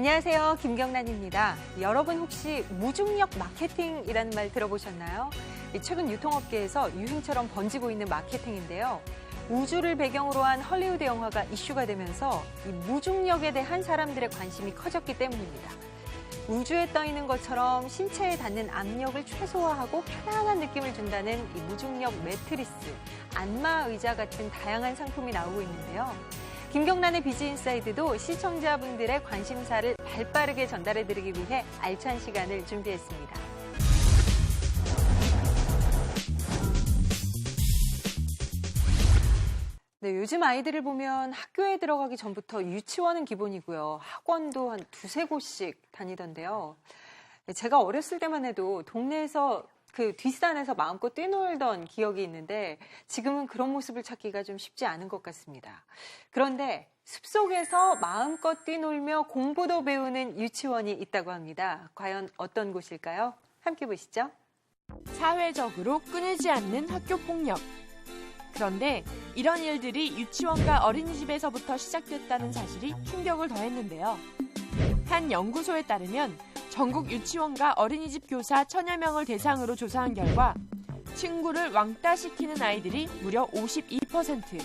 안녕하세요. 김경란입니다. 여러분 혹시 무중력 마케팅이라는 말 들어보셨나요? 최근 유통업계에서 유행처럼 번지고 있는 마케팅인데요. 우주를 배경으로 한 헐리우드 영화가 이슈가 되면서 이 무중력에 대한 사람들의 관심이 커졌기 때문입니다. 우주에 떠 있는 것처럼 신체에 닿는 압력을 최소화하고 편안한 느낌을 준다는 이 무중력 매트리스, 안마 의자 같은 다양한 상품이 나오고 있는데요. 김경란의 비즈인사이드도 시청자분들의 관심사를 발빠르게 전달해드리기 위해 알찬 시간을 준비했습니다. 네, 요즘 아이들을 보면 학교에 들어가기 전부터 유치원은 기본이고요. 학원도 한 두세 곳씩 다니던데요. 제가 어렸을 때만 해도 동네에서 그 뒷산에서 마음껏 뛰놀던 기억이 있는데 지금은 그런 모습을 찾기가 좀 쉽지 않은 것 같습니다. 그런데 숲속에서 마음껏 뛰놀며 공부도 배우는 유치원이 있다고 합니다. 과연 어떤 곳일까요? 함께 보시죠. 사회적으로 끊이지 않는 학교 폭력. 그런데 이런 일들이 유치원과 어린이집에서부터 시작됐다는 사실이 충격을 더했는데요. 한 연구소에 따르면 전국 유치원과 어린이집 교사 1000여 명을 대상으로 조사한 결과 친구를 왕따시키는 아이들이 무려 52%.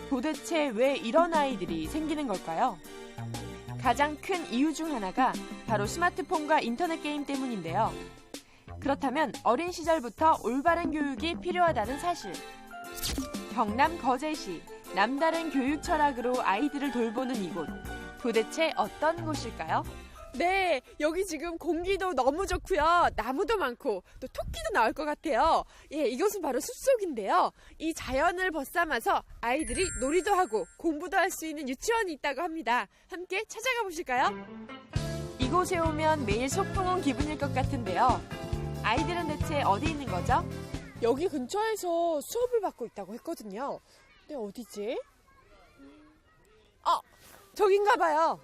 도대체 왜 이런 아이들이 생기는 걸까요? 가장 큰 이유 중 하나가 바로 스마트폰과 인터넷 게임 때문인데요. 그렇다면 어린 시절부터 올바른 교육이 필요하다는 사실. 경남 거제시 남다른 교육 철학으로 아이들을 돌보는 이곳. 도대체 어떤 곳일까요? 네, 여기 지금 공기도 너무 좋고요. 나무도 많고 또 토끼도 나올 것 같아요. 예, 이곳은 바로 숲속인데요. 이 자연을 벗삼아서 아이들이 놀이도 하고 공부도 할 수 있는 유치원이 있다고 합니다. 함께 찾아가 보실까요? 이곳에 오면 매일 소풍 온 기분일 것 같은데요. 아이들은 대체 어디 있는 거죠? 여기 근처에서 수업을 받고 있다고 했거든요. 근데 어디지? 저긴가 봐요.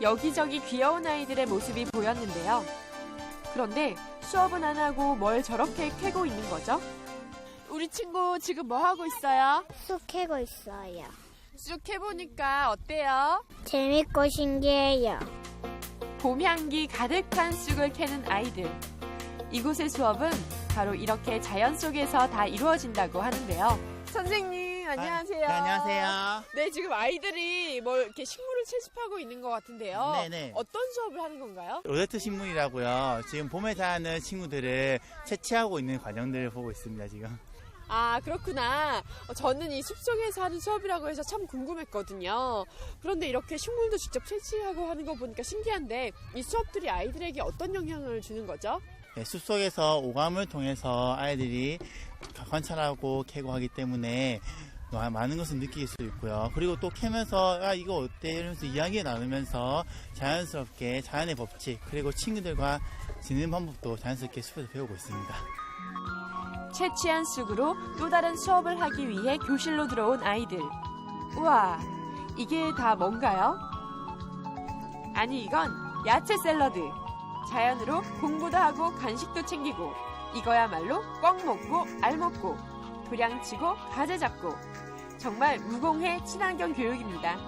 여기저기 귀여운 아이들의 모습이 보였는데요. 그런데 수업은 안 하고 뭘 저렇게 캐고 있는 거죠? 우리 친구 지금 뭐 하고 있어요? 쑥 캐고 있어요. 쑥 캐보니까 어때요? 재밌고 신기해요. 봄 향기 가득한 쑥을 캐는 아이들. 이곳의 수업은 바로 이렇게 자연 속에서 다 이루어진다고 하는데요. 선생님, 안녕하세요. 네, 안녕하세요. 네, 지금 아이들이 뭐 이렇게 식물을 채집하고 있는 것 같은데요. 네네. 어떤 수업을 하는 건가요? 로제트 식물이라고요. 지금 봄에 자라는 친구들을 채취하고 있는 과정들을 보고 있습니다, 지금. 아, 그렇구나. 저는 이 숲속에서 하는 수업이라고 해서 참 궁금했거든요. 그런데 이렇게 식물도 직접 채취하고 하는 거 보니까 신기한데 이 수업들이 아이들에게 어떤 영향을 주는 거죠? 네, 숲속에서 오감을 통해서 아이들이 관찰하고 캐고 하기 때문에 많은 것을 느낄 수 있고요. 그리고 또 캐면서 이거 어때? 이러면서 이야기 나누면서 자연스럽게 자연의 법칙 그리고 친구들과 지내는 방법도 자연스럽게 숲에서 배우고 있습니다. 채취한 쑥으로 또 다른 수업을 하기 위해 교실로 들어온 아이들. 우와, 이게 다 뭔가요? 아니, 이건 야채 샐러드. 자연으로 공부도 하고 간식도 챙기고 이거야말로 꽉 먹고 알 먹고 도량치고 가재 잡고 정말 무공해 친환경 교육입니다.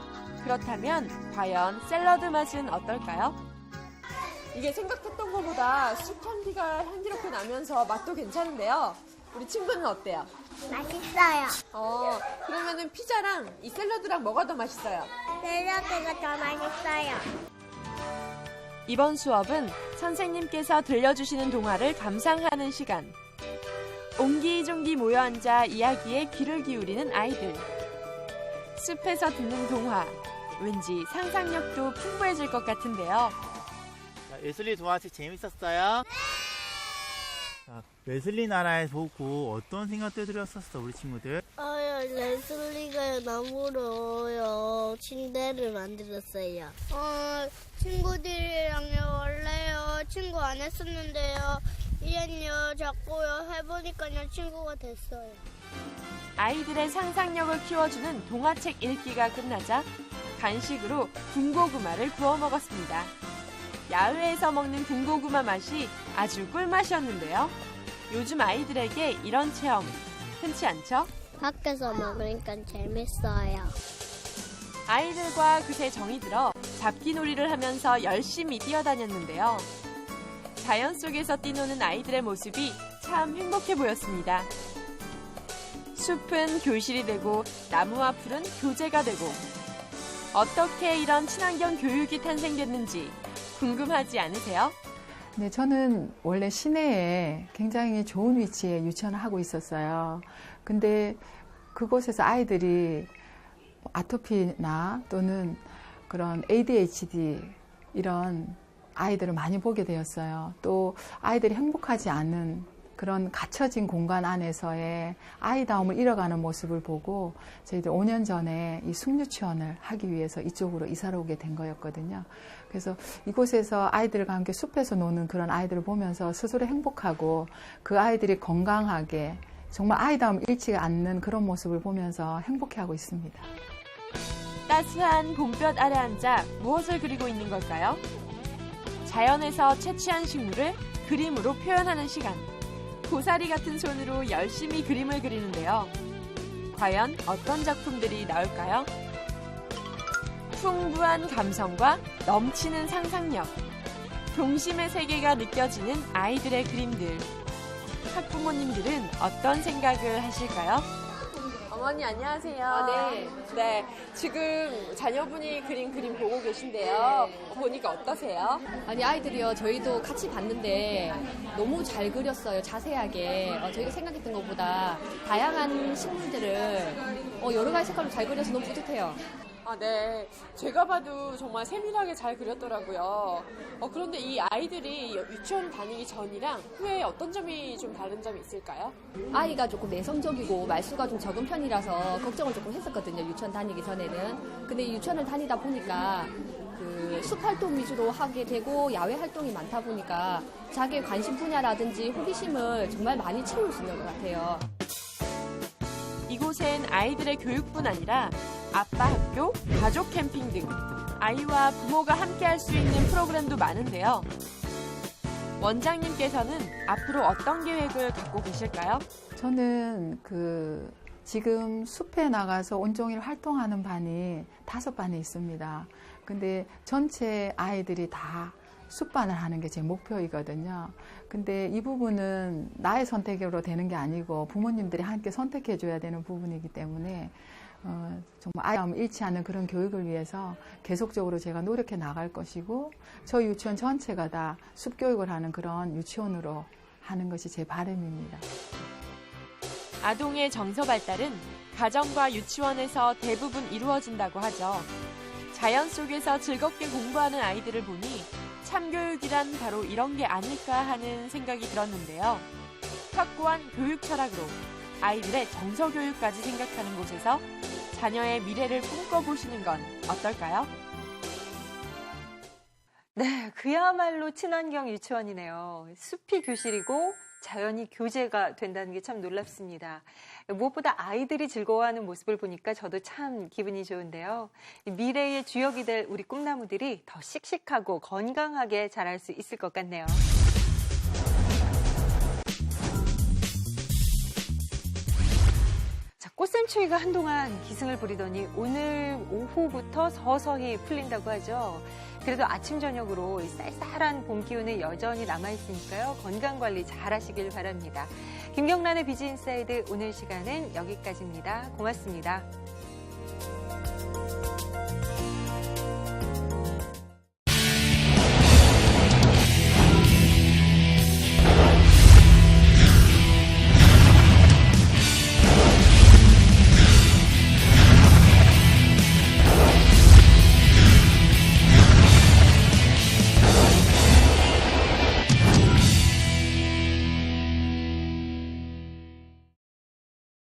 그렇다면 과연 샐러드 맛은 어떨까요? 이게 생각했던 것보다 쑥 향기가 향기롭게 나면서 맛도 괜찮은데요. 우리 친구는 어때요? 맛있어요. 그러면은 피자랑 이 샐러드랑 뭐가 더 맛있어요? 샐러드가 더 맛있어요. 이번 수업은 선생님께서 들려주시는 동화를 감상하는 시간. 옹기종기 모여 앉아 이야기에 귀를 기울이는 아이들. 숲에서 듣는 동화. 왠지 상상력도 풍부해질 것 같은데요. 웨슬리 동화책 재밌었어요? 웨슬리 나라에 보고 어떤 생각들 들었었어, 우리 친구들? 레슬리가 나무로 침대를 만들었어요. 친구들이랑요, 원래요, 친구 안 했었는데요. 이젠요, 자꾸요, 해보니까요, 친구가 됐어요. 아이들의 상상력을 키워주는 동화책 읽기가 끝나자 간식으로 군고구마를 구워 먹었습니다. 야외에서 먹는 군고구마 맛이 아주 꿀맛이었는데요. 요즘 아이들에게 이런 체험 흔치 않죠? 밖에서 먹으니까 재밌어요. 아이들과 그새 정이 들어 잡기놀이를 하면서 열심히 뛰어다녔는데요. 자연 속에서 뛰노는 아이들의 모습이 참 행복해 보였습니다. 숲은 교실이 되고 나무와 풀은 교재가 되고 어떻게 이런 친환경 교육이 탄생됐는지 궁금하지 않으세요? 네, 저는 원래 시내에 굉장히 좋은 위치에 유치원을 하고 있었어요. 근데 그곳에서 아이들이 아토피나 또는 그런 ADHD 이런 아이들을 많이 보게 되었어요. 또 아이들이 행복하지 않은 그런 갇혀진 공간 안에서의 아이다움을 잃어가는 모습을 보고 저희들 5년 전에 이 숲유치원을 하기 위해서 이쪽으로 이사를 오게 된 거였거든요. 그래서 이곳에서 아이들과 함께 숲에서 노는 그런 아이들을 보면서 스스로 행복하고 그 아이들이 건강하게 정말 아이다움 잃지 않는 그런 모습을 보면서 행복해하고 있습니다. 따스한 봄볕 아래 앉아 무엇을 그리고 있는 걸까요? 자연에서 채취한 식물을 그림으로 표현하는 시간. 고사리 같은 손으로 열심히 그림을 그리는데요. 과연 어떤 작품들이 나올까요? 풍부한 감성과 넘치는 상상력, 동심의 세계가 느껴지는 아이들의 그림들. 학부모님들은 어떤 생각을 하실까요? 어머니 안녕하세요. 네. 지금 자녀분이 그린 그림 보고 계신데요. 보니까 어떠세요? 아니 아이들이요 저희도 같이 봤는데 너무 잘 그렸어요. 자세하게 저희가 생각했던 것보다 다양한 식물들을 여러 가지 색깔로 잘 그려서 너무 뿌듯해요. 네. 제가 봐도 정말 세밀하게 잘 그렸더라고요. 그런데 이 아이들이 유치원 다니기 전이랑 후에 어떤 점이 좀 다른 점이 있을까요? 아이가 조금 내성적이고 말수가 좀 적은 편이라서 걱정을 조금 했었거든요. 유치원 다니기 전에는. 근데 유치원을 다니다 보니까 그 숲 활동 위주로 하게 되고 야외 활동이 많다 보니까 자기의 관심 분야라든지 호기심을 정말 많이 채울 수 있는 것 같아요. 이곳엔 아이들의 교육뿐 아니라 아빠 학교, 가족 캠핑 등 아이와 부모가 함께 할 수 있는 프로그램도 많은데요. 원장님께서는 앞으로 어떤 계획을 갖고 계실까요? 저는 지금 숲에 나가서 온종일 활동하는 반이 5반이 있습니다. 근데 전체 아이들이 다 숲반을 하는 게 제 목표이거든요. 근데 이 부분은 나의 선택으로 되는 게 아니고 부모님들이 함께 선택해 줘야 되는 부분이기 때문에 정말 아이다움을 잃지 않는 그런 교육을 위해서 계속적으로 제가 노력해 나갈 것이고 저희 유치원 전체가 다 숲교육을 하는 그런 유치원으로 하는 것이 제 바람입니다. 아동의 정서 발달은 가정과 유치원에서 대부분 이루어진다고 하죠. 자연 속에서 즐겁게 공부하는 아이들을 보니 참교육이란 바로 이런 게 아닐까 하는 생각이 들었는데요. 확고한 교육 철학으로 아이들의 정서 교육까지 생각하는 곳에서 자녀의 미래를 꿈꿔보시는 건 어떨까요? 네, 그야말로 친환경 유치원이네요. 숲이 교실이고 자연이 교재가 된다는 게 참 놀랍습니다. 무엇보다 아이들이 즐거워하는 모습을 보니까 저도 참 기분이 좋은데요. 미래의 주역이 될 우리 꿈나무들이 더 씩씩하고 건강하게 자랄 수 있을 것 같네요. 자, 꽃샘추위가 한동안 기승을 부리더니 오늘 오후부터 서서히 풀린다고 하죠. 그래도 아침 저녁으로 쌀쌀한 봄 기운이 여전히 남아있으니까요. 건강관리 잘 하시길 바랍니다. 김경란의 비즈인사이드 오늘 시간은 여기까지입니다. 고맙습니다.